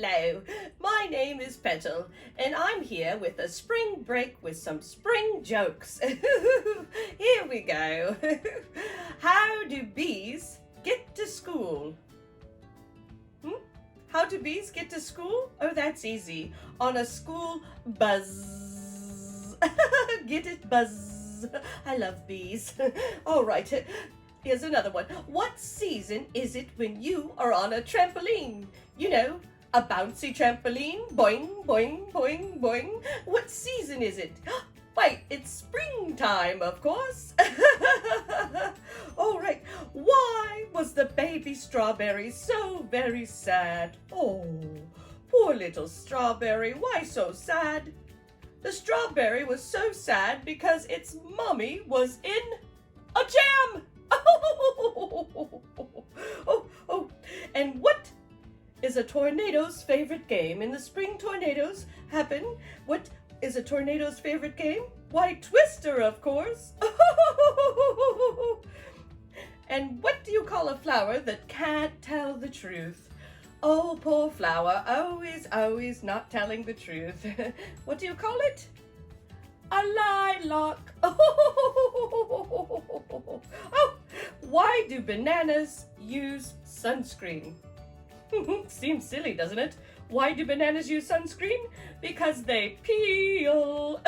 Hello, my name is Petal, and I'm here with a spring break with some spring jokes. Here we go. How do bees get to school? How do bees get to school? Oh, that's easy. On a school buzz. Get it? Buzz. I love bees. All right. Here's another one. What season is it when you are on a trampoline? You know, a bouncy trampoline. Boing, boing, boing, boing. What season is it? Wait, it's springtime, of course. All right. Why was the baby strawberry so very sad? Oh, poor little strawberry. Why so sad? The strawberry was so sad because its mommy was in a jam. Oh, and what is a tornado's favorite game? In the spring tornadoes happen. What is a tornado's favorite game? Why, Twister, of course. And what do you call a flower that can't tell the truth? Oh, poor flower, always not telling the truth. What do you call it? A lilac. Oh, why do bananas use sunscreen? Seems silly, doesn't it? Why do bananas use sunscreen? Because they peel.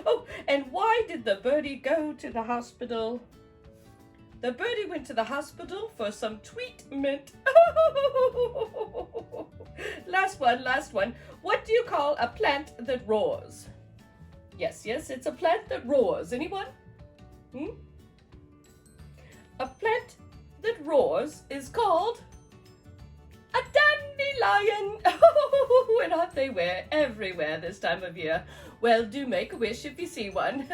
Oh, and why did the birdie go to the hospital? The birdie went to the hospital for some treatment. Last one. What do you call a plant that roars? Yes, it's a plant that roars. Anyone? A plant that roars is called a dandelion. And aren't they everywhere this time of year? Well, do make a wish if you see one.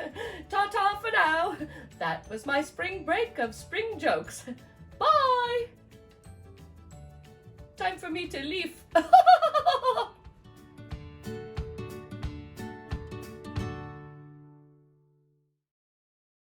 Ta-ta for now. That was my spring break of spring jokes. Bye. Time for me to leave.